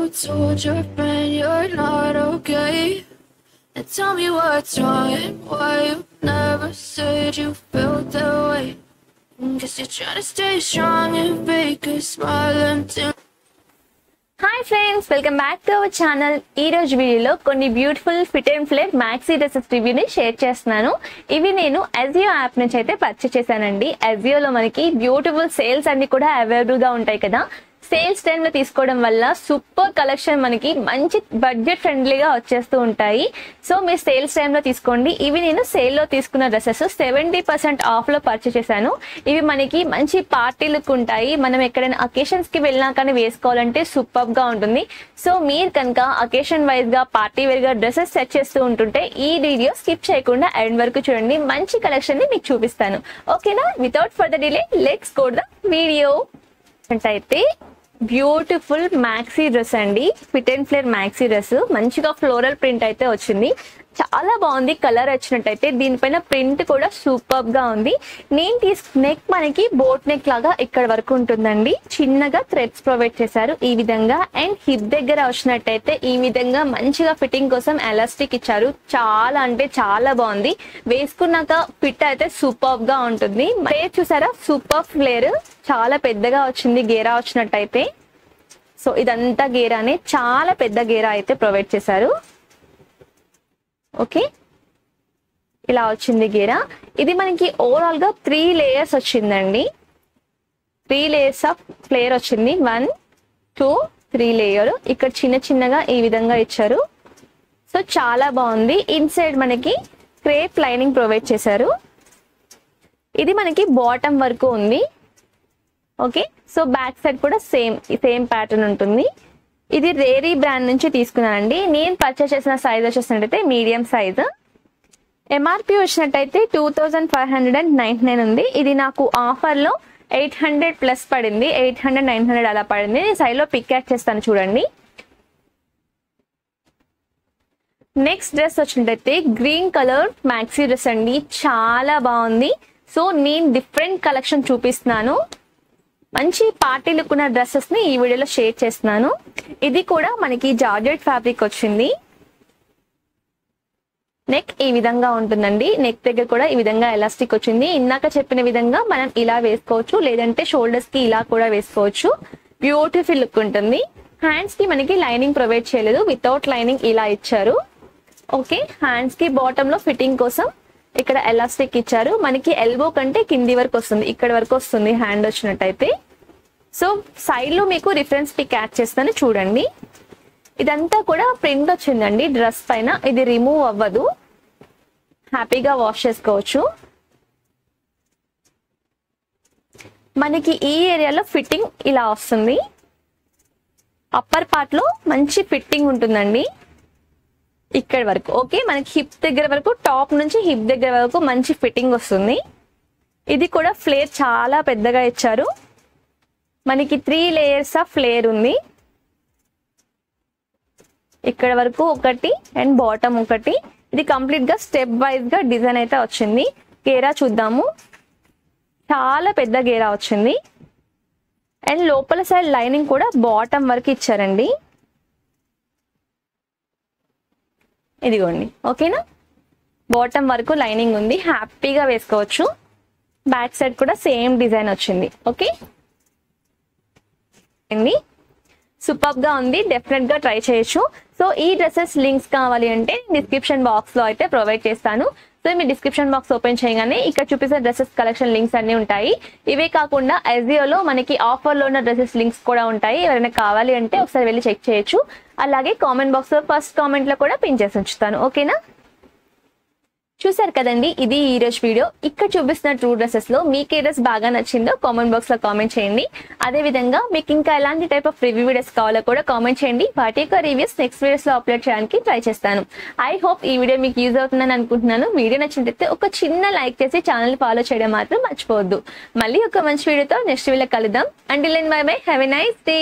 told your friend you're not okay? And tell me what's wrong and why you never said you felt that way. Guess you're trying to stay strong and fake a smile until hi friends, welcome back to our channel. ఈ రోజు వీడియోలో కొన్ని beautiful fit and flare maxi dresses రివ్యూని share చేస్తున్నాను. ఇవి నేను Ajio app నుంచి అయితే పర్చేస్ చేశానండి. అజియోలో మనకి బ్యూటిఫుల్ సేల్స్ అన్ని కూడా అవైలబుల్ గా ఉంటాయి కదా. సేల్స్ టైంలో తీసుకోవడం వల్ల సూపర్ కలెక్షన్ మనకి మంచి బడ్జెట్ ఫ్రెండ్లీగా వచ్చేస్తూ ఉంటాయి. సో మీరు సేల్స్ టైంలో తీసుకోండి. ఇవి నేను సేల్లో తీసుకున్న డ్రెస్సెస్ 70% ఆఫ్లో పర్చేస్ చేశాను. ఇవి మనకి మంచి పార్టీ లుక్ ఉంటాయి. మనం ఎక్కడైనా అకేషన్స్కి వెళ్ళినా కానీ వేసుకోవాలంటే సూపర్గా ఉంటుంది. సో మీరు కనుక అకేషన్ వైజ్గా పార్టీ వేర్గా డ్రెస్సెస్ సెట్ చేస్తూ ఉంటుంటే ఈ వీడియో స్కిప్ చేయకుండా ఎండ్ వరకు చూడండి. మంచి కలెక్షన్ని మీకు చూపిస్తాను. ఓకేనా? Without further delay let's go to the video. అయితే బ్యూటిఫుల్ మ్యాక్సీ డ్రెస్ అండి, fit and flare maxi dress. మంచిగా ఫ్లోరల్ ప్రింట్ అయితే వచ్చింది, చాలా బాగుంది. కలర్ వచ్చినట్టయితే దీనిపైన ప్రింట్ కూడా సూపర్ గా ఉంది. నేను నెక్ మనకి బోట్ నెక్ లాగా ఇక్కడ వరకు ఉంటుందండి. చిన్నగా థ్రెడ్స్ ప్రొవైడ్ చేశారు ఈ విధంగా. అండ్ హిప్ దగ్గర వచ్చినట్టయితే ఈ విధంగా మంచిగా ఫిట్టింగ్ కోసం ఎలాస్టిక్ ఇచ్చారు. చాలా అంటే చాలా బాగుంది. వేసుకున్నాక ఫిట్ అయితే సూపర్ గా ఉంటుంది. ఫ్లేర్ చూసారా, సూపర్ ఫ్లేర్, చాలా పెద్దగా వచ్చింది గేరా వచ్చినట్టయితే. సో ఇదంతా గేరానే, చాలా పెద్ద గేరా అయితే ప్రొవైడ్ చేశారు. ఓకే, ఇలా వచ్చింది గేరా. ఇది మనకి ఓవరాల్ గా 3 లేయర్స్ వచ్చిందండి. 3 లేయర్స్ ఆఫ్ ఫ్లేర్ వచ్చింది. 1 2 3 లేయర్. ఇక్కడ చిన్న చిన్నగా ఈ విధంగా ఇచ్చారు. సో చాలా బాగుంది. ఇన్సైడ్ మనకి క్రేప్ లైనింగ్ ప్రొవైడ్ చేశారు. ఇది మనకి బాటమ్ వరకు ఉంది. ఓకే, సో బ్యాక్ సైడ్ కూడా సేమ్ ప్యాటర్న్ ఉంటుంది. ఇది రేరీ బ్రాండ్ నుంచి తీసుకున్నానండి. నేను పర్చేస్ చేసిన సైజ్ వచ్చేసినట్టయితే మీడియం సైజ్. ఎంఆర్పి వచ్చినట్టయితే 2599 ఉంది. ఇది నాకు ఆఫర్లో 800 ప్లస్ పడింది. 800 900 అలా పడింది. నేను సైడ్లో పిక్ యాడ్ చేస్తాను చూడండి. నెక్స్ట్ డ్రెస్ వచ్చినట్టయితే గ్రీన్ కలర్ మ్యాక్సీ డ్రెస్ అండి, చాలా బాగుంది. సో నేను డిఫరెంట్ కలెక్షన్ చూపిస్తున్నాను. మంచి పార్టీ లుక్ ఉన్న డ్రెస్సెస్ ని ఈ వీడియోలో షేర్ చేస్తున్నాను. ఇది కూడా మనకి జార్జెట్ ఫ్యాబ్రిక్ వచ్చింది. నెక్ ఈ విధంగా ఉంటుందండి. నెక్ దగ్గర కూడా ఈ విధంగా ఎలాస్టిక్ వచ్చింది. ఇందాక చెప్పిన విధంగా మనం ఇలా వేసుకోవచ్చు, లేదంటే షోల్డర్స్ కి ఇలా కూడా వేసుకోవచ్చు. బ్యూటిఫుల్ లుక్ ఉంటుంది. హ్యాండ్స్ కి మనకి లైనింగ్ ప్రొవైడ్ చేయలేదు, వితౌట్ లైనింగ్ ఇలా ఇచ్చారు. ఓకే, హ్యాండ్స్ కి బాటమ్ లో ఫిట్టింగ్ కోసం ఇక్కడ ఎలాస్టిక్ ఇచ్చారు. మనకి ఎల్బో కంటే కింది వరకు వస్తుంది, ఇక్కడ వరకు వస్తుంది హ్యాండ్ వచ్చినట్టయితే. సో సైడ్ లో మీకు రిఫరెన్స్ పిక్ యాడ్ చేస్తాను చూడండి. ఇదంతా కూడా ప్రింట్ వచ్చిందండి డ్రెస్ పైన. ఇది రిమూవ్ అవ్వదు, హ్యాపీగా వాష్ చేసుకోవచ్చు. మనకి ఈ ఏరియాలో ఫిట్టింగ్ ఇలా వస్తుంది. అప్పర్ పార్ట్ లో మంచి ఫిట్టింగ్ ఉంటుందండి ఇక్కడ వరకు. ఓకే, మనకి హిప్ దగ్గర వరకు, టాప్ నుంచి హిప్ దగ్గర వరకు మంచి ఫిట్టింగ్ వస్తుంది. ఇది కూడా ఫ్లేర్ చాలా పెద్దగా ఇచ్చారు. మనకి 3 లేయర్స్ ఆఫ్ ఫ్లేర్ ఉంది. ఇక్కడ వరకు ఒకటి అండ్ బాటమ్ ఒకటి. ఇది కంప్లీట్ గా స్టెప్ వైజ్ గా డిజైన్ అయితే వచ్చింది. గేరా చూద్దాము, చాలా పెద్ద గేరా వచ్చింది. అండ్ లోపల సైడ్ లైనింగ్ కూడా బాటమ్ వరకు ఇచ్చారండి. ఇదిగోండి, ఓకేనా? బాటమ్ వరకు లైనింగ్ ఉంది, హ్యాపీగా వేసుకోవచ్చు. బ్యాక్ సైడ్ కూడా సేమ్ డిజైన్ వచ్చింది. ఓకే అండి, సూపర్ గా ఉంది. డెఫినెట్ గా ట్రై చేయొచ్చు. సో ఈ డ్రెస్సెస్ లింక్స్ కావాలి అంటే డిస్క్రిప్షన్ బాక్స్ లో అయితే ప్రొవైడ్ చేస్తాను. సో మీ డిస్క్రిప్షన్ బాక్స్ ఓపెన్ చేయగానే ఇక్కడ చూపిస్తే డ్రెస్సెస్ కలెక్షన్ లింక్స్ అన్ని ఉంటాయి. ఇవే కాకుండా అజియోలో మనకి ఆఫర్ లో ఉన్న డ్రెస్సెస్ లింక్స్ కూడా ఉంటాయి. ఎవరైనా కావాలి అంటే ఒకసారి వెళ్ళి చెక్ చేయొచ్చు. అలాగే కామెంట్ బాక్స్ లో ఫస్ట్ కామెంట్ లో కూడా పిన్ చేసి ఉంచుతాను. ఓకేనా? చూసారు కదండి, ఇది ఈ రోజు వీడియో. ఇక్కడ చూపిస్తున్న 2 డ్రెస్సెస్ లో మీకు ఏ డ్రెస్ బాగా నచ్చిందో కామెంట్ బాక్స్ లో కామెంట్ చేయండి. అదే విధంగా మీకు ఇంకా ఎలాంటి టైప్ ఆఫ్ రివ్యూ వీడియోస్ కావాలో కూడా కామెంట్ చేయండి. వాటి యొక్క రివ్యూస్ నెక్స్ట్ వీడియోస్ లో అప్లోడ్ చేయడానికి ట్రై చేస్తాను. ఐ హోప్ ఈ వీడియో మీకు యూజ్ అవుతుందని అనుకుంటున్నాను. వీడియో నచ్చినట్లయితే ఒక చిన్న లైక్ చేసి ఛానల్ ఫాలో చేయడం మాత్రం మర్చిపోవద్దు. మళ్ళీ ఒక మంచి వీడియోతో నెక్స్ట్ వీడియోలో కలుద్దాం. Until then bye bye, have a nice day.